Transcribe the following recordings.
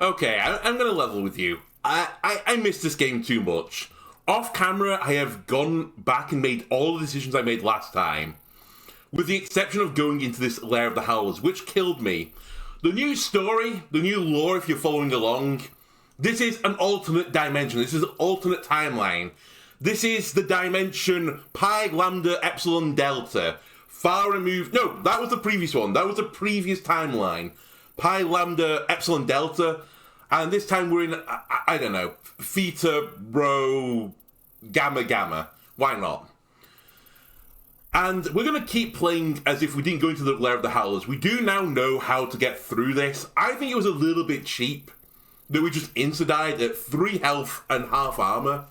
Okay, I'm going to level with you. I missed this game too much. Off camera, I have gone back and made all the decisions I made last time, with the exception of going into this Lair of the Howlers, which killed me. The new story, the new lore, if you're following along, this is an alternate dimension. This is an alternate timeline. This is the dimension Pi, Lambda, Epsilon, Delta. Far removed... No, that was the previous one. That was the previous timeline. Pi, Lambda, Epsilon, Delta. And this time we're in, I don't know, Theta, Rho, Gamma, Gamma. Why not? And we're going to keep playing as if we didn't go into the Lair of the Howlers. We do now know how to get through this. I think it was a little bit cheap that we just insta-died at 3 health and half armor.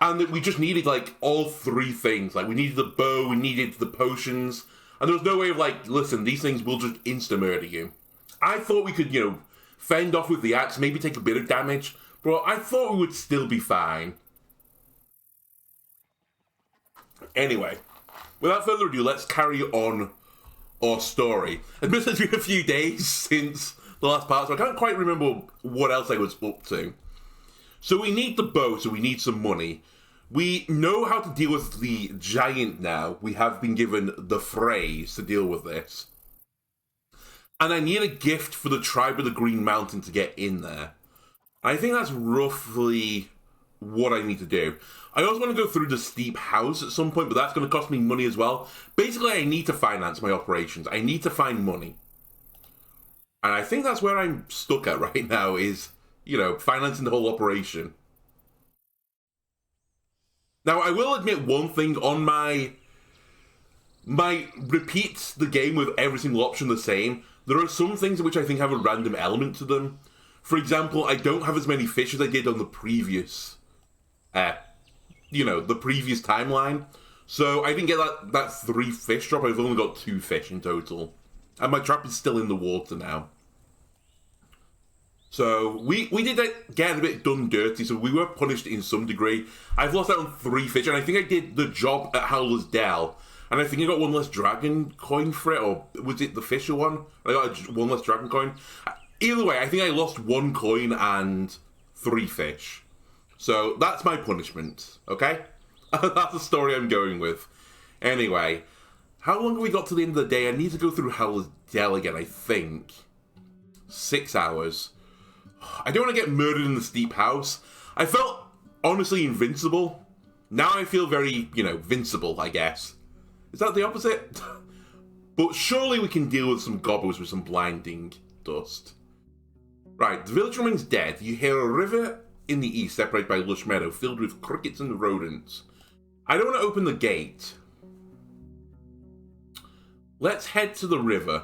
And that we just needed, like, all 3 things. Like, we needed the bow, we needed the potions. And there was no way of, like, listen, these things will just insta-murder you. I thought we could, fend off with the axe, maybe take a bit of damage. But I thought we would still be fine. Anyway, without further ado, let's carry on our story. Admittedly, it's been a few days since the last part, so I can't quite remember what else I was up to. So we need the bow, so we need some money. We know how to deal with the giant now. We have been given the phrase to deal with this. And I need a gift for the tribe of the Green Mountain to get in there. I think that's roughly what I need to do. I also want to go through the steep house at some point, but that's going to cost me money as well. Basically, I need to finance my operations. I need to find money. And I think that's where I'm stuck at right now is, financing the whole operation. Now, I will admit one thing on my repeat the game with every single option the same. There are some things which I think have a random element to them. For example, I don't have as many fish as I did on the previous, the previous timeline. So I didn't get that 3 fish drop. I've only got 2 fish in total. And my trap is still in the water now. So we did get a bit done dirty, so we were punished in some degree. I've lost out on 3 fish, and I think I did the job at Howler's Dell. And I think I got 1 less dragon coin for it, or was it the fisher one? I got 1 less dragon coin. Either way, I think I lost 1 coin and 3 fish. So that's my punishment, okay? That's the story I'm going with. Anyway, how long have we got to the end of the day? I need to go through Howler's Dell again, I think. 6 hours. I don't want to get murdered in the steep house. I felt, honestly, invincible. Now I feel very, vincible, I guess. Is that the opposite? But surely we can deal with some gobbos with some blinding dust. Right, the village remains dead. You hear a river in the east separated by a lush meadow filled with crickets and rodents. I don't want to open the gate. Let's head to the river.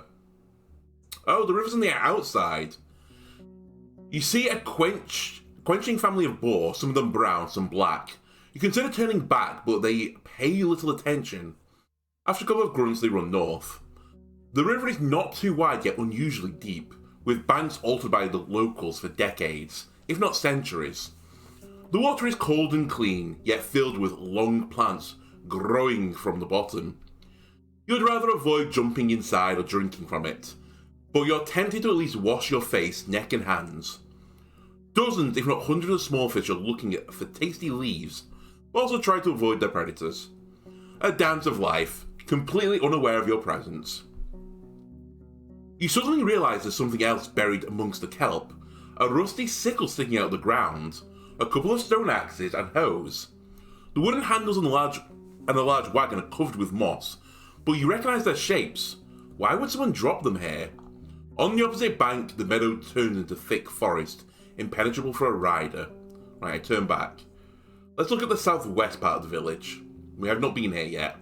Oh, the river's on the outside. You see a quenching family of boar, some of them brown, some black. You consider turning back, but they pay little attention. After a couple of grunts, they run north. The river is not too wide, yet unusually deep, with banks altered by the locals for decades, if not centuries. The water is cold and clean, yet filled with long plants growing from the bottom. You'd rather avoid jumping inside or drinking from it, but you're tempted to at least wash your face, neck and hands. Dozens, if not hundreds of small fish are looking for tasty leaves, but also try to avoid their predators. A dance of life, completely unaware of your presence. You suddenly realise there's something else buried amongst the kelp. A rusty sickle sticking out of the ground, a couple of stone axes and hoes. The wooden handles and a large wagon are covered with moss, but you recognise their shapes. Why would someone drop them here? On the opposite bank, the meadow turns into thick forest, impenetrable for a rider. Right, I turn back. Let's look at the southwest part of the village. We have not been here yet.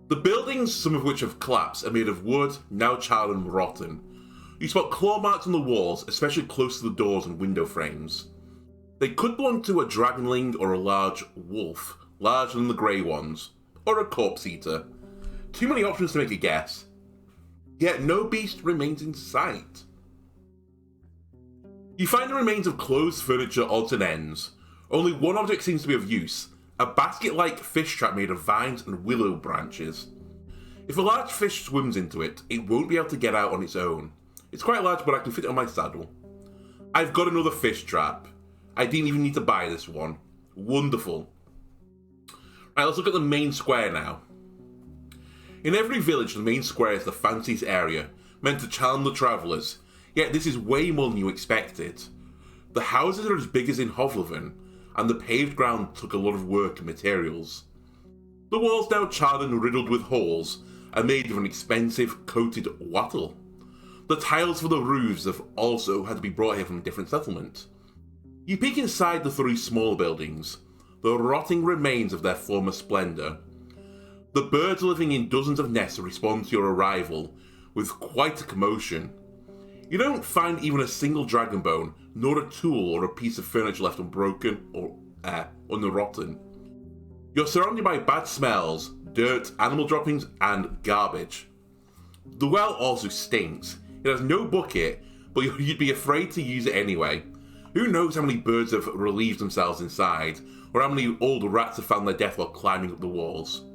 The buildings, some of which have collapsed, are made of wood, now charred and rotten. You spot claw marks on the walls, especially close to the doors and window frames. They could belong to a dragonling or a large wolf, larger than the grey ones, or a corpse eater. Too many options to make a guess. Yet no beast remains in sight. You find the remains of closed furniture, odds and ends. Only one object seems to be of use, a basket-like fish trap made of vines and willow branches. If a large fish swims into it, it won't be able to get out on its own. It's quite large, but I can fit it on my saddle. I've got another fish trap. I didn't even need to buy this one. Wonderful. Right, let's look at the main square now. In every village, the main square is the fanciest area, meant to charm the travellers, yet this is way more than you expected. The houses are as big as in Hovleven, and the paved ground took a lot of work and materials. The walls, now charred and riddled with holes, are made of an expensive coated wattle. The tiles for the roofs have also had to be brought here from a different settlement. You peek inside the 3 smaller buildings, the rotting remains of their former splendour. The birds living in dozens of nests respond to your arrival with quite a commotion. You don't find even a single dragon bone, nor a tool or a piece of furniture left unbroken or unrotten. You're surrounded by bad smells, dirt, animal droppings, and garbage. The well also stinks. It has no bucket, but you'd be afraid to use it anyway. Who knows how many birds have relieved themselves inside, or how many old rats have found their death while climbing up the walls.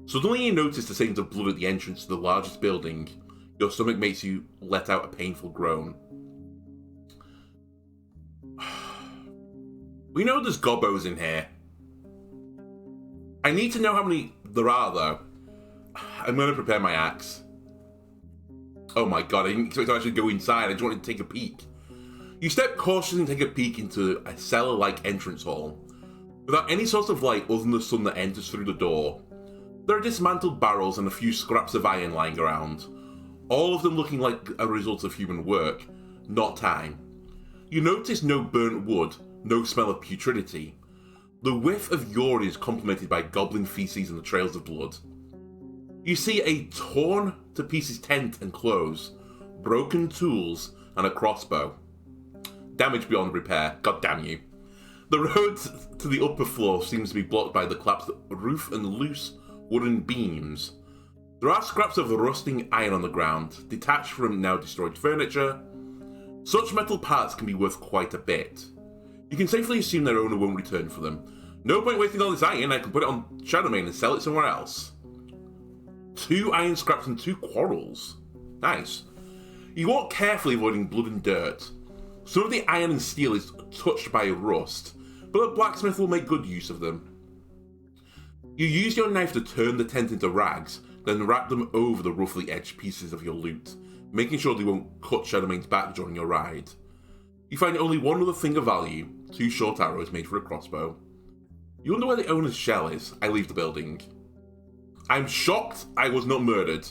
Suddenly you notice the stains of blood at the entrance to the largest building. Your stomach makes you let out a painful groan. We know there's gobbos in here. I need to know how many there are, though. I'm going to prepare my axe. Oh my god, I didn't expect to actually go inside. I just wanted to take a peek. You step cautiously and take a peek into a cellar-like entrance hall. Without any source of light other than the sun that enters through the door, there are dismantled barrels and a few scraps of iron lying around, all of them looking like a result of human work, not time. You notice no burnt wood, no smell of putridity. The whiff of urine is complemented by goblin feces and the trails of blood. You see a torn to pieces tent and clothes, broken tools, and a crossbow. Damage beyond repair, god damn you. The road to the upper floor seems to be blocked by the collapsed roof and loose wooden beams. There are scraps of rusting iron on the ground, detached from now destroyed furniture. Such metal parts can be worth quite a bit. You can safely assume their owner won't return for them. No point wasting all this iron, I can put it on Shadowmane and sell it somewhere else. 2 iron scraps and 2 quarrels. Nice. You walk carefully, avoiding blood and dirt. Some of the iron and steel is touched by rust, but a blacksmith will make good use of them. You use your knife to turn the tent into rags, then wrap them over the roughly edged pieces of your loot, making sure they won't cut Shadowmane's back during your ride. You find only one other thing of value, 2 short arrows made for a crossbow. You wonder where the owner's shell is. I leave the building. I'm shocked I was not murdered.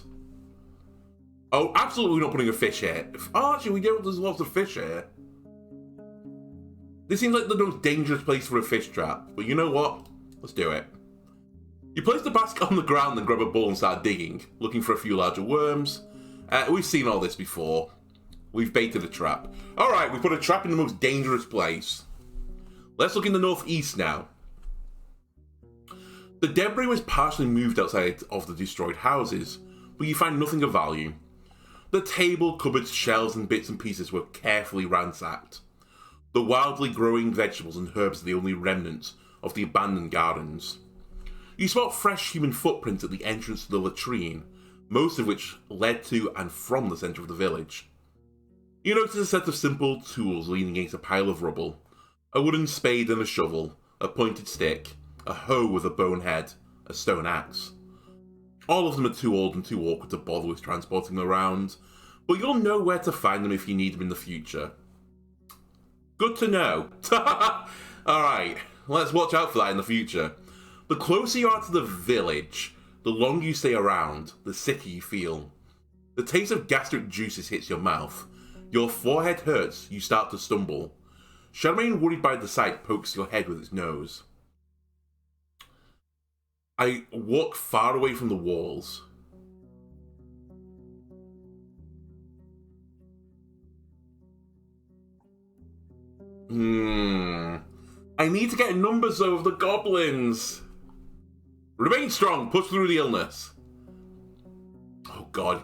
Oh, absolutely not putting a fish here. Oh, actually, we know there's lots of fish here. This seems like the most dangerous place for a fish trap, but you know what? Let's do it. You place the basket on the ground and grab a ball and start digging, looking for a few larger worms. We've seen all this before. We've baited a trap. Alright, we put a trap in the most dangerous place. Let's look in the northeast now. The debris was partially moved outside of the destroyed houses, but you find nothing of value. The table, cupboards, shelves, and bits and pieces were carefully ransacked. The wildly growing vegetables and herbs are the only remnants of the abandoned gardens. You spot fresh human footprints at the entrance to the latrine, most of which led to and from the centre of the village. You notice a set of simple tools leaning against a pile of rubble, a wooden spade and a shovel, a pointed stick, a hoe with a bone head, a stone axe. All of them are too old and too awkward to bother with transporting them around, but you'll know where to find them if you need them in the future. Good to know. Alright, let's watch out for that in the future. The closer you are to the village, the longer you stay around, the sicker you feel. The taste of gastric juices hits your mouth. Your forehead hurts, you start to stumble. Shadowmane, worried by the sight, pokes your head with its nose. I walk far away from the walls. I need to get numbers of the goblins. Remain strong, push through the illness. Oh god,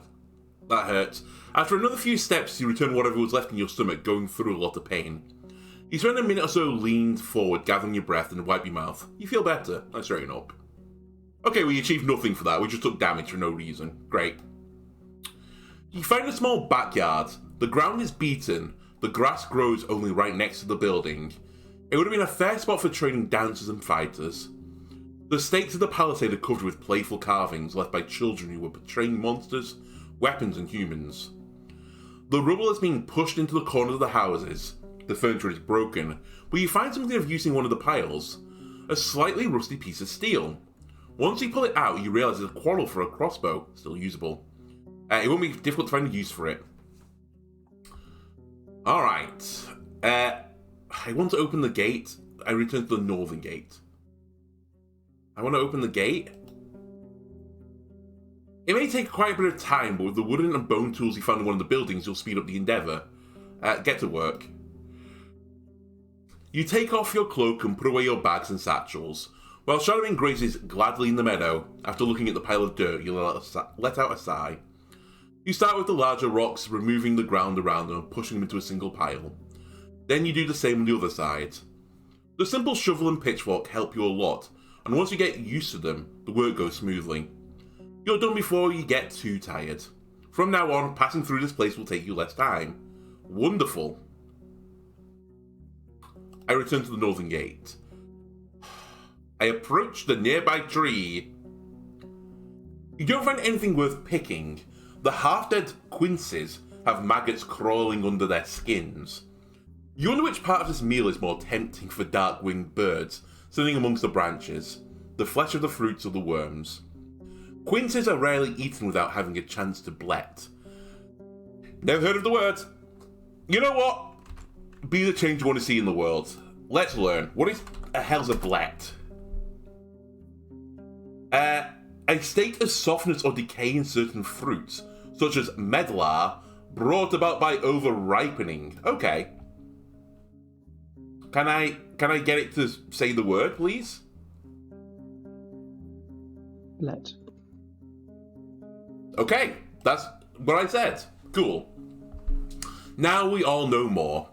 that hurts. After another few steps, you return whatever was left in your stomach, going through a lot of pain. You spend a minute or so leaned forward, gathering your breath, and wipe your mouth. You feel better. Let's straighten up. Okay, we achieved nothing for that. We just took damage for no reason. Great. You find a small backyard. The ground is beaten. The grass grows only right next to the building. It would have been a fair spot for training dancers and fighters. The stakes of the palisade are covered with playful carvings left by children who were portraying monsters, weapons, and humans. The rubble is being pushed into the corners of the houses. The furniture is broken, but you find something of use in one of the piles. A slightly rusty piece of steel. Once you pull it out, you realise there's a quarrel for a crossbow, still usable. It won't be difficult to find a use for it. Alright. I want to open the gate. I return to the northern gate. I want to open the gate. It may take quite a bit of time, but with the wooden and bone tools you found in one of the buildings, you'll speed up the endeavour. Get to work. You take off your cloak and put away your bags and satchels. While Shadowing grazes gladly in the meadow, after looking at the pile of dirt, you let out a sigh. You start with the larger rocks, removing the ground around them and pushing them into a single pile. Then you do the same on the other side. The simple shovel and pitchfork help you a lot, and once you get used to them, the work goes smoothly. You're done before you get too tired. From now on, passing through this place will take you less time. Wonderful. I return to the northern gate. I approach the nearby tree. You don't find anything worth picking. The half-dead quinces have maggots crawling under their skins. You wonder which part of this meal is more tempting for dark-winged birds sitting amongst the branches, the flesh of the fruits or the worms. Quinces are rarely eaten without having a chance to blet. Never heard of the word. You know what? Be the change you want to see in the world. Let's learn. What is the hell's a blet? A state of softness or decay in certain fruits, such as medlar, brought about by over-ripening. Okay. Can I get it to say the word, please? Blet. Okay, that's what I said. Cool. Now we all know more.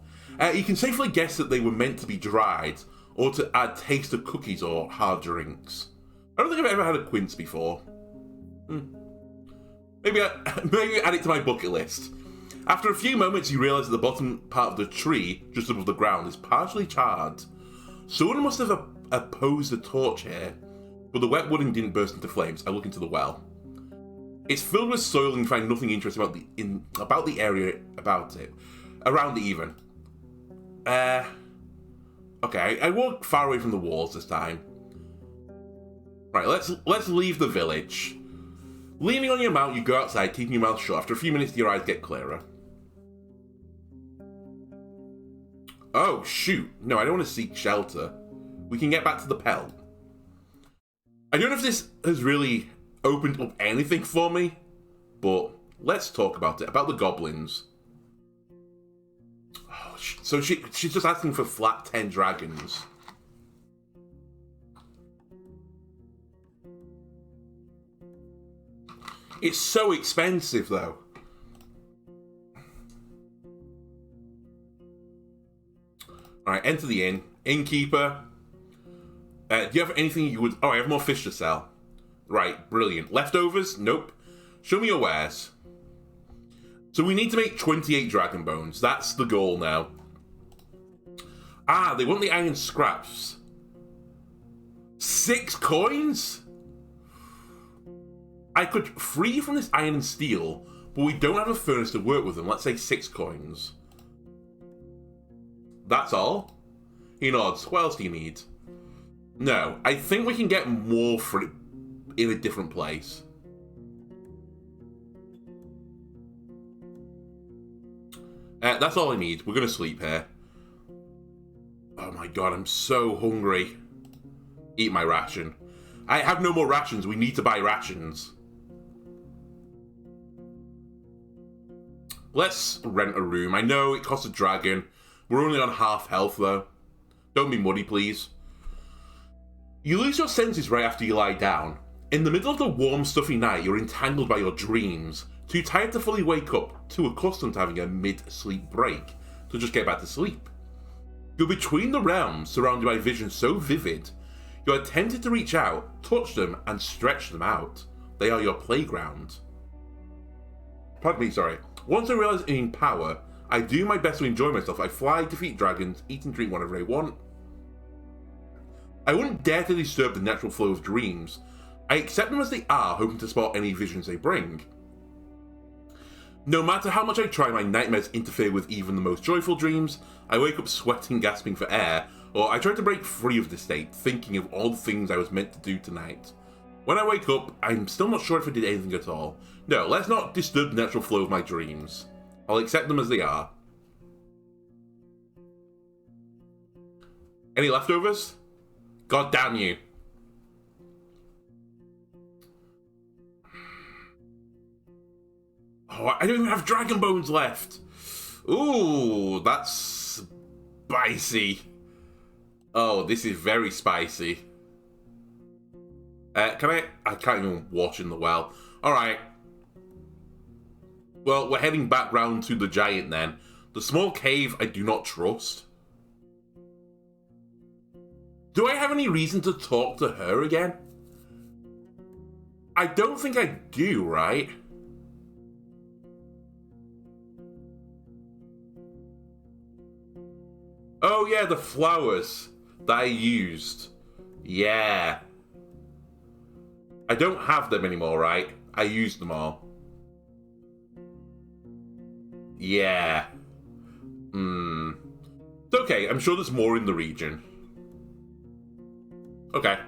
You can safely guess that they were meant to be dried, or to add taste to cookies or hard drinks. I don't think I've ever had a quince before. Maybe add it to my bucket list. After a few moments, you realise that the bottom part of the tree, just above the ground, is partially charred. Someone must have opposed a torch here, but the wet wooding didn't burst into flames. I look into the well. It's filled with soil and you find nothing interesting about the area about it. Around it, even. Okay, I walk far away from the walls this time. Right, let's leave the village. Leaning on your mount, you go outside, keeping your mouth shut. After a few minutes, your eyes get clearer. Oh, shoot. No, I don't want to seek shelter. We can get back to the Pell. I don't know if this has really opened up anything for me, but let's talk about it. About the goblins. Oh, so she's just asking for flat 10 dragons. It's so expensive, though. Alright, enter the inn. Innkeeper. Do you have anything you would... Oh, I have more fish to sell. Right, brilliant. Leftovers? Nope. Show me your wares. So we need to make 28 dragon bones. That's the goal now. Ah, they want the iron scraps. 6 coins? I could free you from this iron and steel, but we don't have a furnace to work with them. Let's say 6 coins. That's all? He nods. What else do you need? No, I think we can get more for it in a different place. That's all I need. We're going to sleep here. Oh my god, I'm so hungry. Eat my ration. I have no more rations. We need to buy rations. Let's rent a room. I know it costs a dragon. We're only on half health, though. Don't be muddy, please. You lose your senses right after you lie down. In the middle of the warm, stuffy night, you're entangled by your dreams. Too tired to fully wake up, too accustomed to having a mid-sleep break to just get back to sleep. You're between the realms, surrounded by visions so vivid, you are tempted to reach out, touch them, and stretch them out. They are your playground. Pardon me, sorry. Once I realise I'm in power, I do my best to enjoy myself. I fly, defeat dragons, eat and drink whatever I want. I wouldn't dare to disturb the natural flow of dreams. I accept them as they are, hoping to spot any visions they bring. No matter how much I try, my nightmares interfere with even the most joyful dreams. I wake up sweating, gasping for air, or I try to break free of this state, thinking of all the things I was meant to do tonight. When I wake up, I'm still not sure if I did anything at all. No, let's not disturb the natural flow of my dreams. I'll accept them as they are. Any leftovers? God damn you. Oh, I don't even have dragon bones left. Ooh, that's spicy. Oh, this is very spicy. I can't even watch in the well. Alright. Well, we're heading back round to the giant then. The small cave I do not trust. Do I have any reason to talk to her again? I don't think I do, right? Oh yeah, the flowers that I used. Yeah. I don't have them anymore, right? I used them all. Yeah. It's okay, I'm sure there's more in the region. Okay.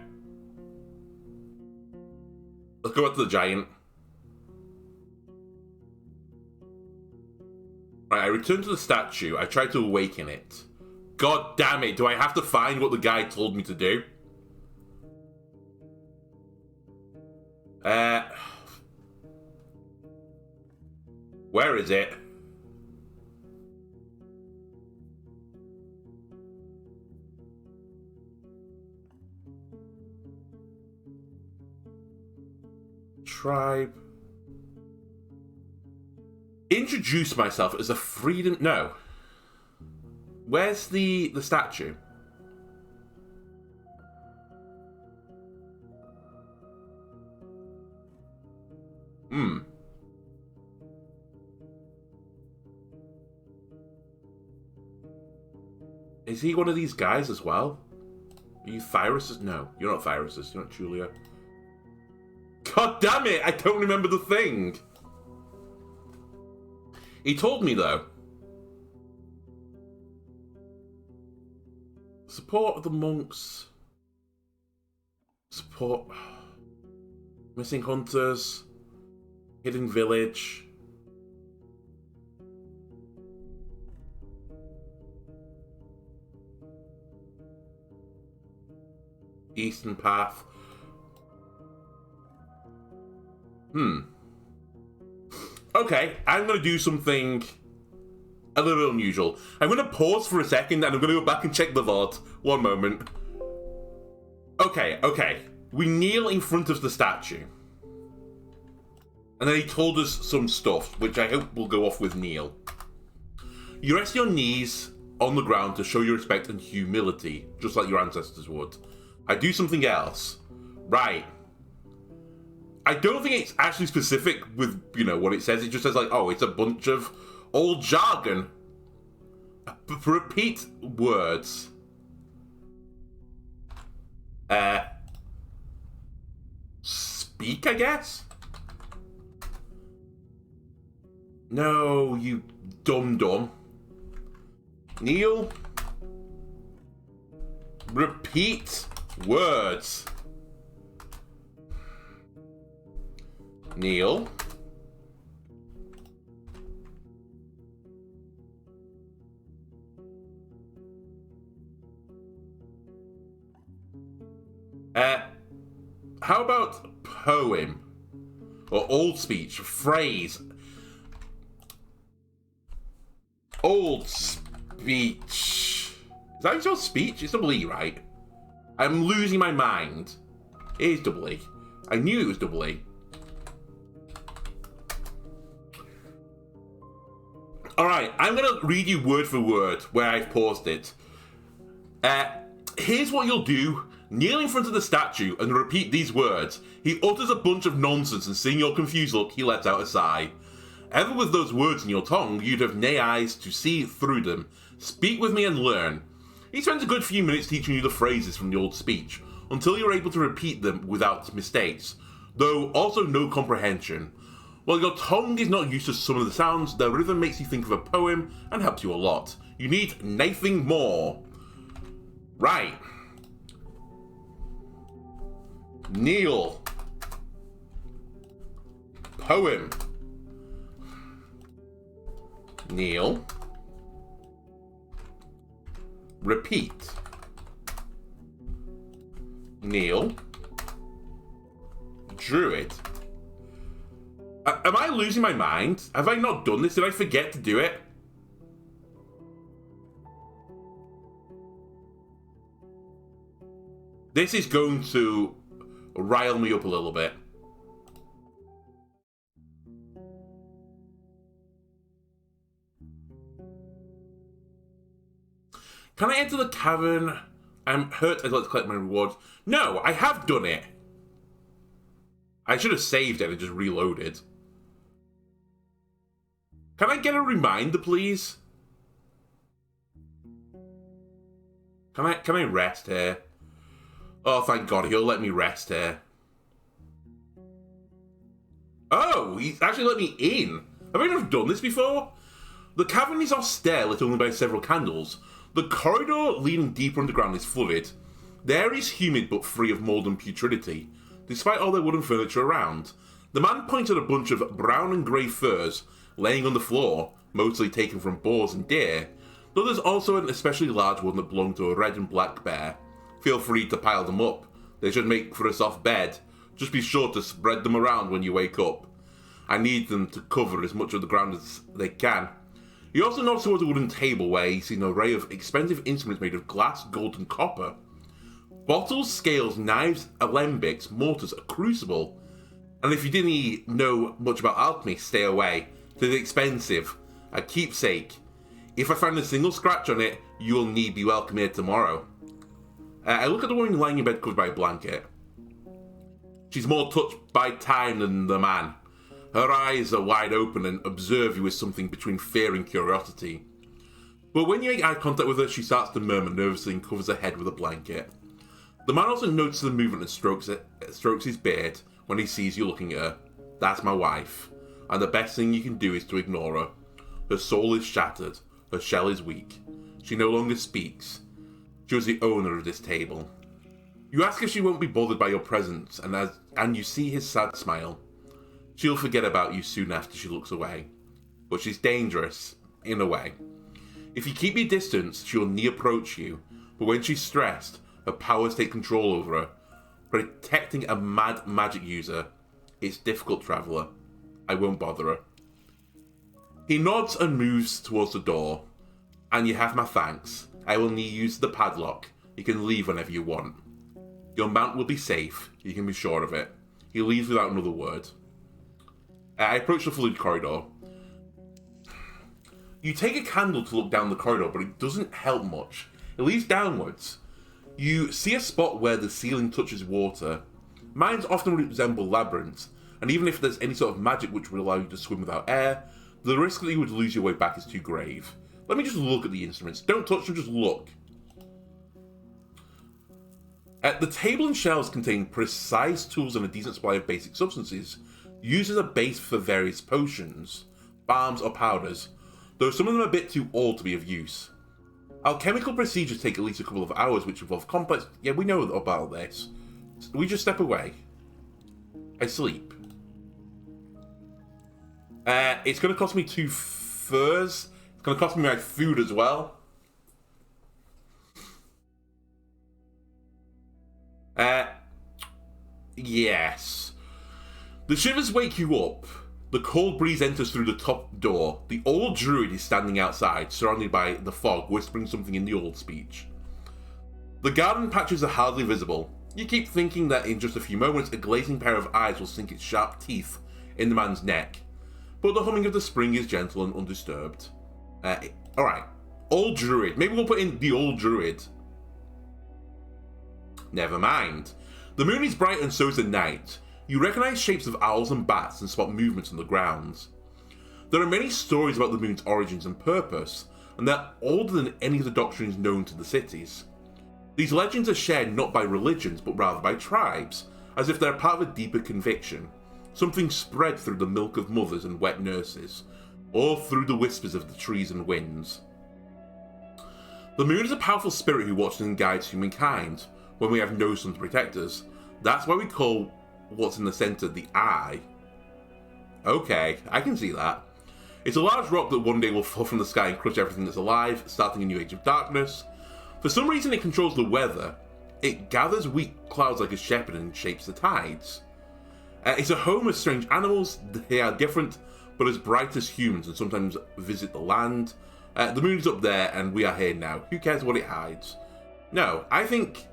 Let's go back to the giant. Right, I return to the statue. I try to awaken it. God damn it, do I have to find what the guy told me to do? Where is it? Tribe. Introduce myself as a freedom... No. Where's the statue? Is he one of these guys as well? Are you Thyrus? No, you're not Thyrus. You're not Julia. God damn it! I don't remember the thing. He told me though. Support the monks. Support missing hunters. Hidden village. Eastern path. Okay, I'm going to do something a little unusual. I'm going to pause for a second and I'm going to go back and check the VOD. One moment. Okay. We kneel in front of the statue. And then he told us some stuff, which I hope will go off with kneel. You rest your knees on the ground to show your respect and humility, just like your ancestors would. I do something else. Right. I don't think it's actually specific with, what it says. It just says, like, oh, it's a bunch of old jargon. Repeat words. Speak, I guess? No, you dum-dum. Kneel. Repeat words. Kneel. How about poem? Or old speech, phrase. Old speech. Is that your speech? It's double E, right? I'm losing my mind. It is double E. I knew it was double E. Alright, I'm going to read you word for word where I've paused it. Here's what you'll do. Kneel in front of the statue and repeat these words. He utters a bunch of nonsense and seeing your confused look, he lets out a sigh. Ever with those words in your tongue, you'd have nae eyes to see through them. Speak with me and learn. He spends a good few minutes teaching you the phrases from the old speech, until you're able to repeat them without mistakes, though also no comprehension. While your tongue is not used to some of the sounds, the rhythm makes you think of a poem and helps you a lot. You need nothing more. Right. Kneel. Poem. Kneel. Repeat. Kneel. Druid. Am I losing my mind? Have I not done this? Did I forget to do it? This is going to rile me up a little bit. Can I enter the cavern? I'm hurt. I'd like to collect my reward. No, I have done it. I should have saved it and just reloaded. Can I get a reminder, please? Can I rest here? Oh, thank God, he'll let me rest here. Oh, he's actually let me in. Have I never done this before? The cavern is austere, lit only by several candles. The corridor leading deeper underground is flooded. The air is humid but free of mould and putridity, despite all their wooden furniture around. The man pointed a bunch of brown and grey furs laying on the floor, mostly taken from boars and deer, though there's also an especially large one that belonged to a red and black bear. Feel free to pile them up. They should make for a soft bed. Just be sure to spread them around when you wake up. I need them to cover as much of the ground as they can. You also notice towards a wooden table where you see an array of expensive instruments made of glass, gold and copper. Bottles, scales, knives, alembics, mortars, a crucible. And if you didn't know much about alchemy, stay away. They're expensive. A keepsake. If I find a single scratch on it, you will need be welcome here tomorrow. I look at the woman lying in bed covered by a blanket. She's more touched by time than the man. Her eyes are wide open and observe you with something between fear and curiosity. But when you make eye contact with her, she starts to murmur nervously and covers her head with a blanket. The man also notices the movement and strokes his beard when he sees you looking at her. That's my wife, and the best thing you can do is to ignore her. Her soul is shattered, her shell is weak. She no longer speaks. She was the owner of this table. You ask if she won't be bothered by your presence, and you see his sad smile. She'll forget about you soon after she looks away. But she's dangerous, in a way. If you keep your distance, she'll near approach you, but when she's stressed, her powers take control over her. Protecting a mad magic user, it's difficult, traveller. I won't bother her. He nods and moves towards the door. And you have my thanks. I will need use the padlock. You can leave whenever you want. Your mount will be safe, you can be sure of it. He leaves without another word. I approach the fluid corridor. You take a candle to look down the corridor, but it doesn't help much. It leads downwards. You see a spot where the ceiling touches water. Mines often resemble labyrinths, and even if there's any sort of magic which would allow you to swim without air, the risk that you would lose your way back is too grave. Let me just look at the instruments. Don't touch them, just look. The table and shelves contain precise tools and a decent supply of basic substances, used as a base for various potions, balms or powders, though some of them are a bit too old to be of use. Alchemical procedures take at least a couple of hours, which involve complex... Yeah, we know about this. We just step away. I sleep. It's going to cost me 2 furs. It's going to cost me my food as well. Yes. The shivers wake you up. The cold breeze enters through the top door. The old druid is standing outside, surrounded by the fog, whispering something in the old speech. The garden patches are hardly visible. You keep thinking that in just a few moments, a glazing pair of eyes will sink its sharp teeth in the man's neck. But the humming of the spring is gentle and undisturbed. Alright. Old druid. Maybe we'll put in the old druid. Never mind. The moon is bright and so is the night. You recognise shapes of owls and bats and spot movements on the grounds. There are many stories about the moon's origins and purpose, and they're older than any of the doctrines known to the cities. These legends are shared not by religions, but rather by tribes, as if they're part of a deeper conviction, something spread through the milk of mothers and wet nurses, or through the whispers of the trees and winds. The moon is a powerful spirit who watches and guides humankind when we have no sun to protect us. That's why we call what's in the centre the eye. Okay, I can see that. It's a large rock that one day will fall from the sky and crush everything that's alive, starting a new age of darkness. For some reason it controls the weather. It gathers weak clouds like a shepherd and shapes the tides. It's a home of strange animals. They are different, but as bright as humans, and sometimes visit the land. The moon is up there and we are here now. Who cares what it hides? No, I think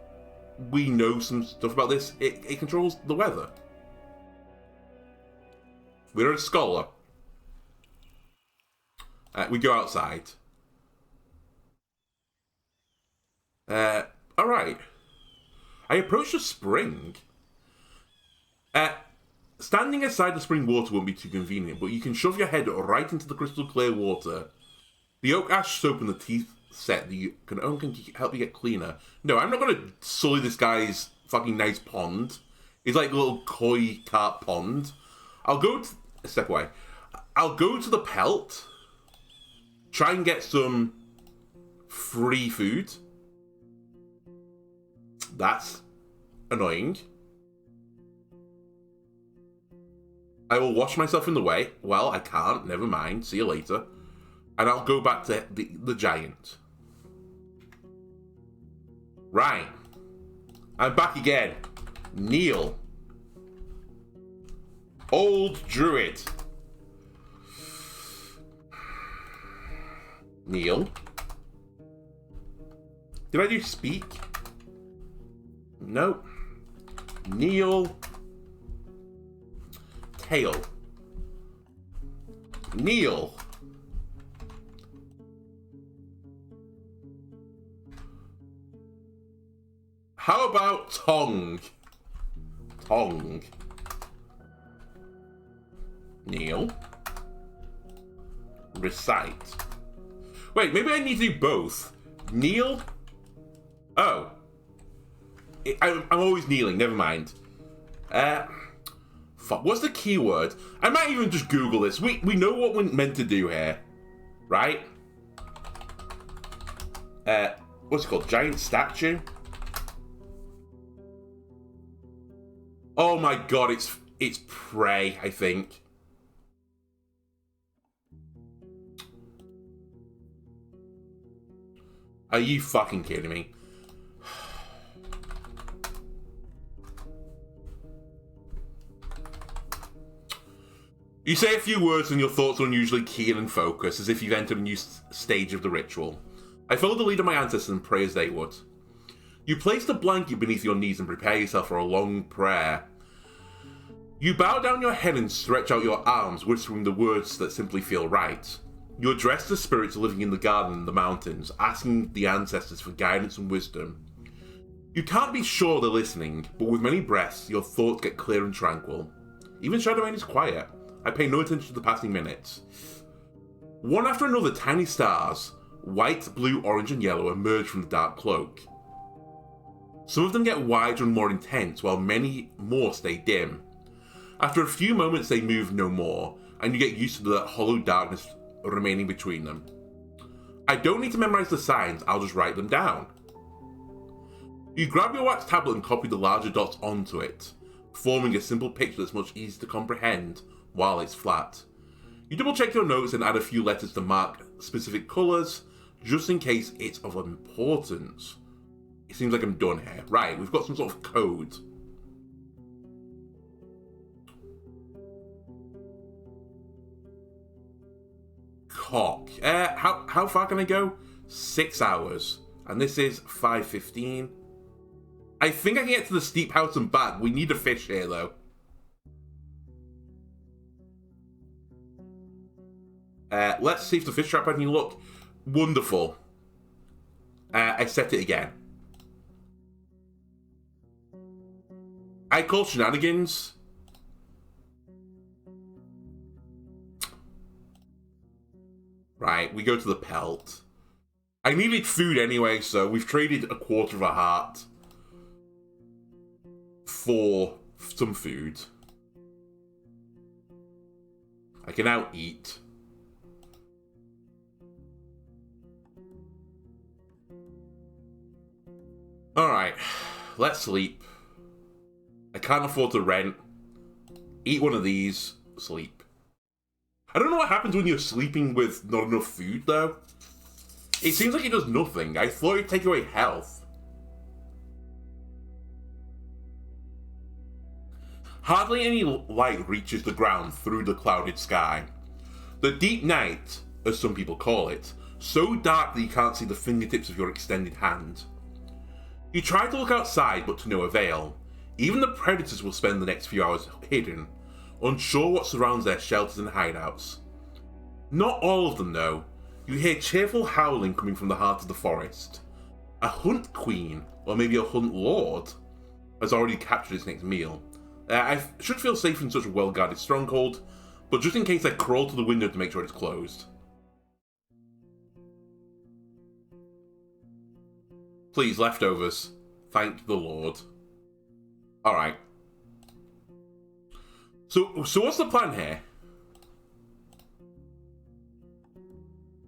we know some stuff about this. It controls the weather. We're a scholar. We go outside. Alright. I approach the spring. Standing aside the spring water won't be too convenient, but you can shove your head right into the crystal clear water. The oak ash soap and the teeth set that you can only help you get cleaner. No, I'm not going to sully this guy's fucking nice pond. It's like a little koi carp pond. I'll go to... Step away. I'll go to the pelt. Try and get some free food. That's annoying. I will wash myself in the way. Well, I can't. Never mind. See you later. And I'll go back to the giant. Right. I'm back again. Kneel. Old druid. Kneel. Did I do speak? Nope. Kneel. Tail. Kneel. How about tongue? Tongue. Kneel. Recite. Wait, maybe I need to do both. Kneel. Oh. I'm always kneeling, never mind. Fuck, what's the keyword? I might even just Google this. We know what we're meant to do here. Right? What's it called? Giant statue? Oh my god, it's prey, I think. Are you fucking kidding me? You say a few words and your thoughts are unusually keen and focused, as if you've entered a new stage of the ritual. I follow the lead of my ancestors and pray as they would. You place the blanket beneath your knees and prepare yourself for a long prayer. You bow down your head and stretch out your arms, whispering the words that simply feel right. You address the spirits living in the garden and the mountains, asking the ancestors for guidance and wisdom. You can't be sure they're listening, but with many breaths, your thoughts get clear and tranquil. Even Shadowmane is quiet. I pay no attention to the passing minutes. One after another, tiny stars, white, blue, orange, and yellow, emerge from the dark cloak. Some of them get wider and more intense, while many more stay dim. After a few moments, they move no more, and you get used to the hollow darkness remaining between them. I don't need to memorize the signs, I'll just write them down. You grab your wax tablet and copy the larger dots onto it, forming a simple picture that's much easier to comprehend while it's flat. You double check your notes and add a few letters to mark specific colours, just in case it's of importance. It seems like I'm done here. Right, we've got some sort of code. Cock. How far can I go? 6 hours. And this is 5:15. I think I can get to the steep house and back. We need a fish here, though. Let's see if the fish trap has any luck. Wonderful. I set it again. I call shenanigans. we go to the pelt. I needed food anyway, so we've traded a quarter of a heart for some food. I can now eat. Alright, let's sleep. I can't afford to rent. Eat one of these, sleep. I don't know what happens when you're sleeping with not enough food, though. It seems like it does nothing. I thought it'd take away health. Hardly any light reaches the ground through the clouded sky. The deep night, as some people call it, so dark that you can't see the fingertips of your extended hand. You try to look outside, but to no avail. Even the predators will spend the next few hours hidden, unsure what surrounds their shelters and hideouts. Not all of them, though. You hear cheerful howling coming from the heart of the forest. A hunt queen, or maybe a hunt lord, has already captured its next meal. I should feel safe in such a well-guarded stronghold, but just in case I crawl to the window to make sure it's closed. Please, leftovers. Thank the Lord. Alright. So what's the plan here?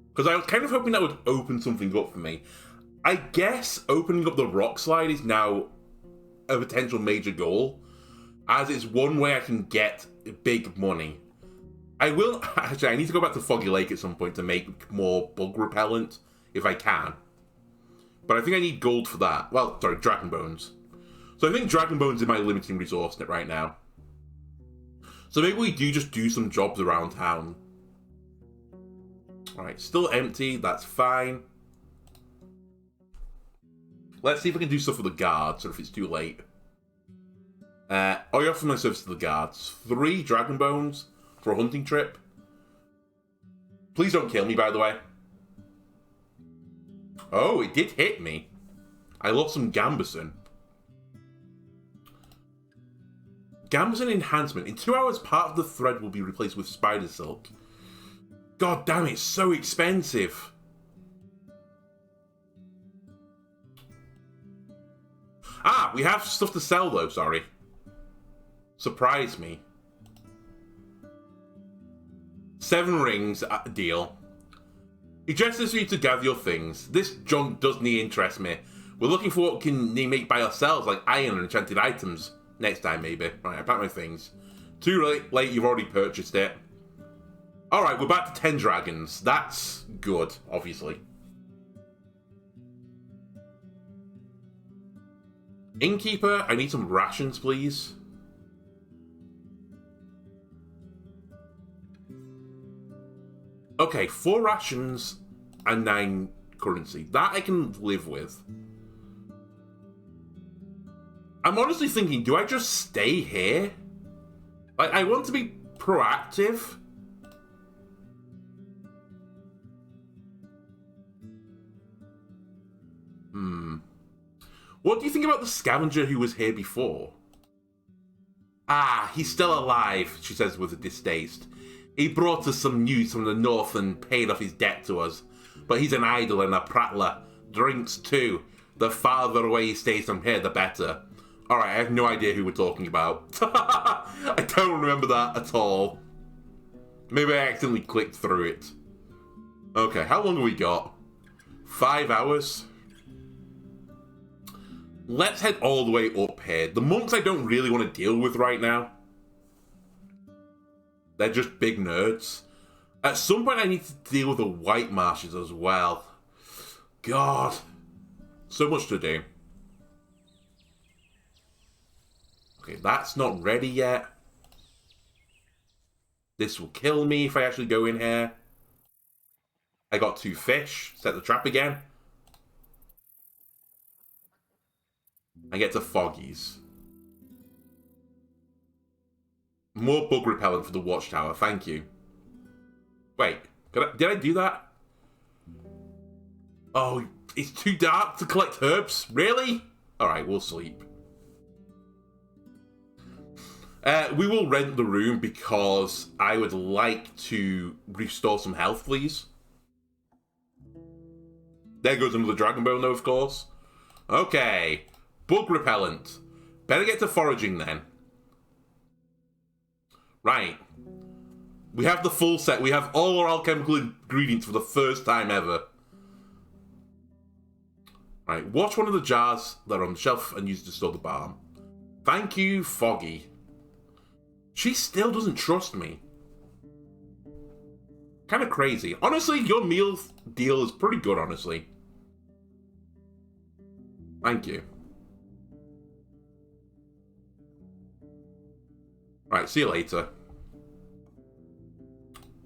Because I was kind of hoping that would open something up for me. I guess opening up the rock slide is now a potential major goal, as it's one way I can get big money. I need to go back to Foggy Lake at some point to make more bug repellent, if I can. But I think I need gold for that. Well, sorry, Dragon Bones. So I think Dragon Bones is my limiting resource net right now. So maybe we just do some jobs around town. Alright, still empty, that's fine. Let's see if I can do stuff for the guards, or if it's too late. I offer my service to the guards. 3 Dragon Bones for a hunting trip. Please don't kill me, by the way. Oh, it did hit me. I lost some Gambeson. Gambeson enhancement. In 2 hours, part of the thread will be replaced with spider silk. God damn, it's so expensive. Ah, we have stuff to sell though, sorry. Surprise me. 7 rings, deal. He gestures for you to gather your things. This junk doesn't interest me. We're looking for what can they make by ourselves, like iron and enchanted items. Next time, maybe. Right, I pack my things. Too late, you've already purchased it. Alright, we're back to 10 dragons. That's good, obviously. Innkeeper, I need some rations, please. Okay, 4 rations and 9 currency. That I can live with. I'm honestly thinking, do I just stay here? Like, I want to be proactive. What do you think about the scavenger who was here before? Ah, he's still alive, she says with a distaste. He brought us some news from the north and paid off his debt to us. But he's an idler and a prattler. Drinks too. The farther away he stays from here, the better. Alright, I have no idea who we're talking about. I don't remember that at all. Maybe I accidentally clicked through it. Okay, how long have we got? 5 hours? Let's head all the way up here. The monks I don't really want to deal with right now. They're just big nerds. At some point I need to deal with the white marshes as well. God. So much to do. Okay, that's not ready yet. This will kill me if I actually go in here. I got 2 fish. Set the trap again. I get to Foggies. More bug repellent for the watchtower, thank you. Wait, did I do that? Oh, it's too dark to collect herbs? Really? Alright, we'll sleep. We will rent the room because I would like to restore some health, please. There goes another dragon bone, though, of course. Okay. Bug repellent. Better get to foraging, then. Right. We have the full set. We have all our alchemical ingredients for the first time ever. Right. Wash one of the jars that are on the shelf and use it to store the balm. Thank you, Foggy. She still doesn't trust me. Kind of crazy. Honestly, your meal deal is pretty good, honestly. Thank you. Right, see you later.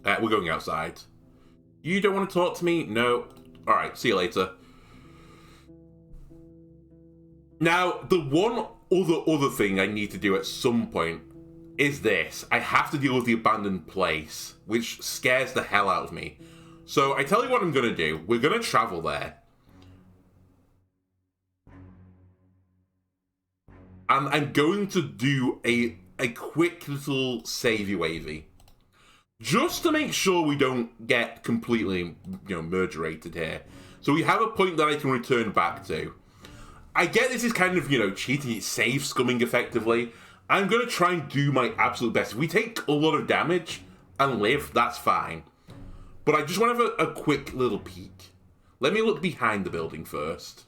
We're going outside. You don't want to talk to me? No. Alright, see you later. Now, the one other thing I need to do at some point is this. I have to deal with the abandoned place, which scares the hell out of me. So, I tell you what I'm going to do. We're going to travel there. And I'm going to do a quick little savey-wavy. Just to make sure we don't get completely, murderated here. So we have a point that I can return back to. I get this is kind of, cheating. It's save scumming effectively. I'm going to try and do my absolute best. If we take a lot of damage and live, that's fine. But I just want to have a quick little peek. Let me look behind the building first.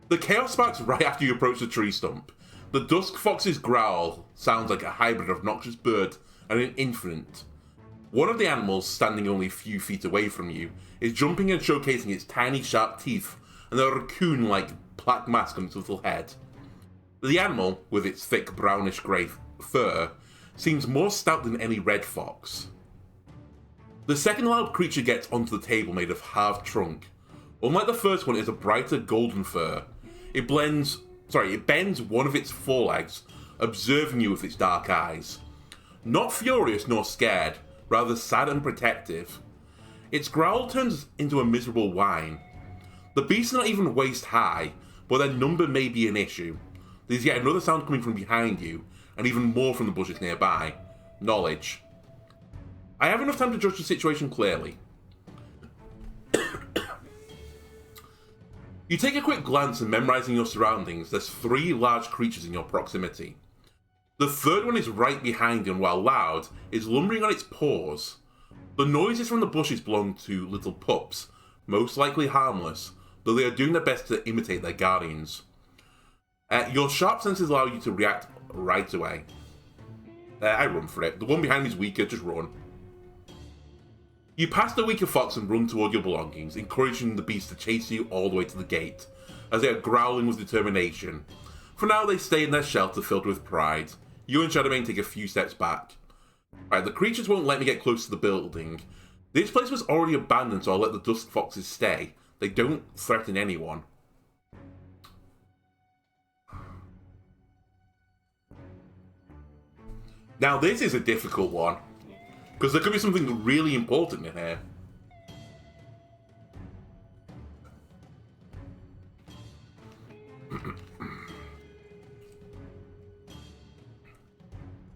The chaos sparks right after you approach the tree stump. The dusk fox's growl sounds like a hybrid of noxious bird and an infant. One of the animals, standing only a few feet away from you, is jumping and showcasing its tiny sharp teeth and a raccoon-like black mask on its little head. The animal, with its thick brownish-grey fur, seems more stout than any red fox. The second loud creature gets onto the table made of halved trunk. Unlike the first one, it is a brighter golden fur. It bends one of its forelegs, observing you with its dark eyes. Not furious nor scared, rather sad and protective. Its growl turns into a miserable whine. The beasts are not even waist high, but their number may be an issue. There's yet another sound coming from behind you, and even more from the bushes nearby. Knowledge. I have enough time to judge the situation clearly. You take a quick glance and memorizing your surroundings, there's 3 large creatures in your proximity. The third one is right behind you and while loud, is lumbering on its paws. The noises from the bushes belong to little pups, most likely harmless, though they are doing their best to imitate their guardians. Your sharp senses allow you to react right away. I run for it. The one behind me is weaker, just run. You pass the weaker fox and run toward your belongings, encouraging the beast to chase you all the way to the gate, as they are growling with determination. For now, they stay in their shelter filled with pride. You and Shadowmane take a few steps back. Right, the creatures won't let me get close to the building. This place was already abandoned, so I'll let the dusk foxes stay. They don't threaten anyone. Now this is a difficult one, because there could be something really important in here.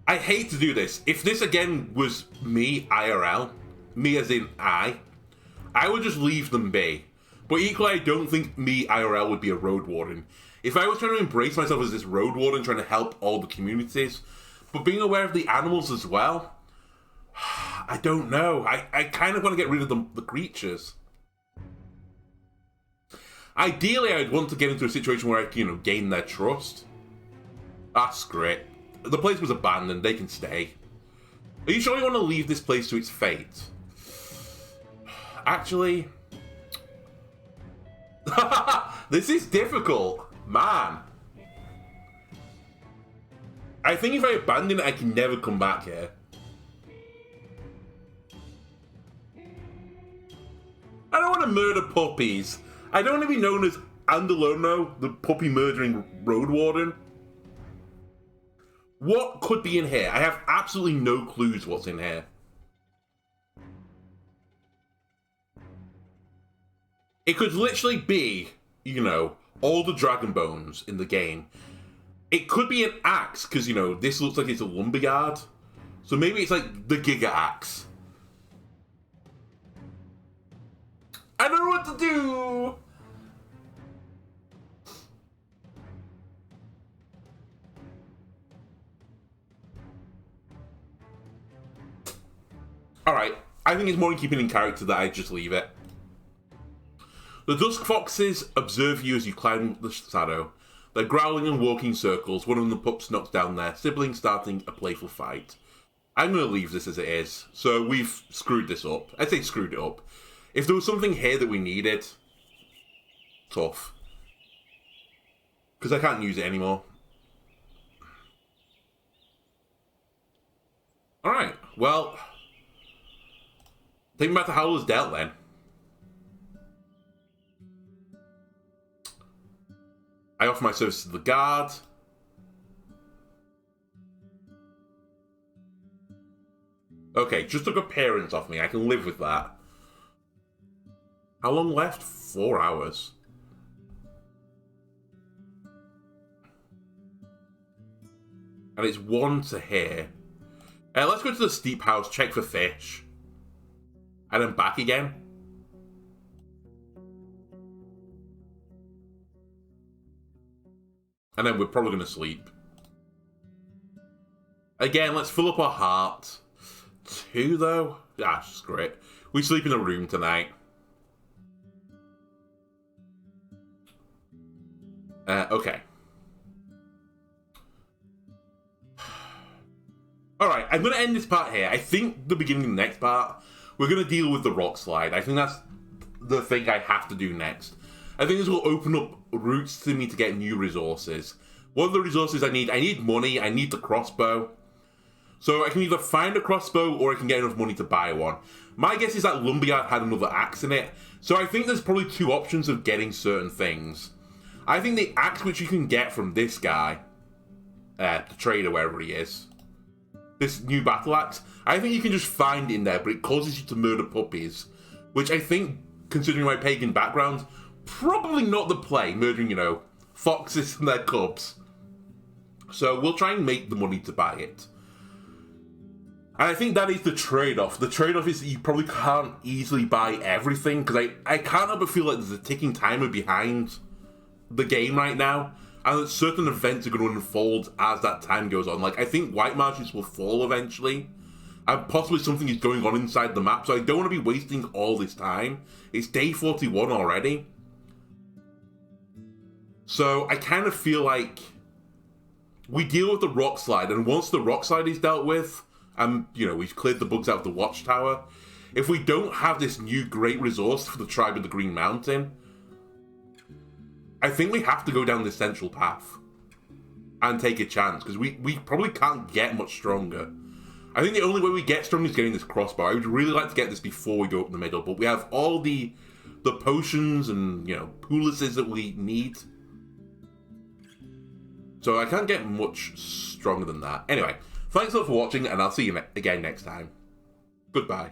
I hate to do this. If this again was me, IRL, me as in I would just leave them be. But equally, I don't think me, IRL, would be a Roadwarden. If I was trying to embrace myself as this Roadwarden, trying to help all the communities, but being aware of the animals as well, I don't know. I kind of want to get rid of the creatures. Ideally, I'd want to get into a situation where I can, gain their trust. Ah, screw it. The place was abandoned. They can stay. Are you sure you want to leave this place to its fate? Actually... this is difficult. Man. I think if I abandon it, I can never come back here. I don't want to murder puppies. I don't want to be known as Andalono, the puppy murdering Roadwarden. What could be in here? I have absolutely no clues what's in here. It could literally be, all the dragon bones in the game. It could be an axe, because, this looks like it's a lumberyard. So maybe it's like the Giga Axe. I don't know what to do! Alright, I think it's more in keeping in character that I just leave it. The dusk foxes observe you as you climb the shadow. They're growling and walking circles. One of the pups knocks down their sibling, starting a playful fight. I'm going to leave this as it is. So we've screwed this up. I'd say screwed it up. If there was something here that we needed, tough. Because I can't use it anymore. Alright, well, take me back to Howler's Dell then. I offer my services to the guard. Okay, just took appearance off me. I can live with that. How long left? 4 hours. And it's 1 to here. Let's go to the steep house, check for fish. And then back again. And then we're probably going to sleep. Again, let's fill up our heart. 2 though? Ah, screw it. We sleep in a room tonight. Okay. Alright, I'm going to end this part here. I think the beginning of the next part, we're going to deal with the rock slide. I think that's the thing I have to do next. I think this will open up routes to me to get new resources. What are the resources I need? I need money, I need the crossbow. So I can either find a crossbow or I can get enough money to buy one. My guess is that Lumberyard had another axe in it. So I think there's probably 2 options of getting certain things. I think the axe which you can get from this guy, the trader, wherever he is, this new battle axe, I think you can just find in there, but it causes you to murder puppies. Which I think, considering my pagan background, probably not the play, murdering, you know, foxes and their cubs. So we'll try and make the money to buy it. And I think that is the trade-off. The trade-off is that you probably can't easily buy everything, because I can't help but feel like there's a ticking timer behind the game right now, and that certain events are going to unfold as that time goes on. Like, I think white marches will fall eventually, and possibly something is going on inside the map, so I don't want to be wasting all this time. It's day 41 already. So I kind of feel like we deal with the rock slide, and once the rock slide is dealt with, and, you know, we've cleared the bugs out of the watchtower, if we don't have this new great resource for the tribe of the Green Mountain, I think we have to go down this central path and take a chance, because we probably can't get much stronger. I think the only way we get stronger is getting this crossbow. I would really like to get this before we go up the middle, but we have all the potions and, you know, poulaces that we need. So I can't get much stronger than that. Anyway, thanks a lot for watching, and I'll see you again next time. Goodbye.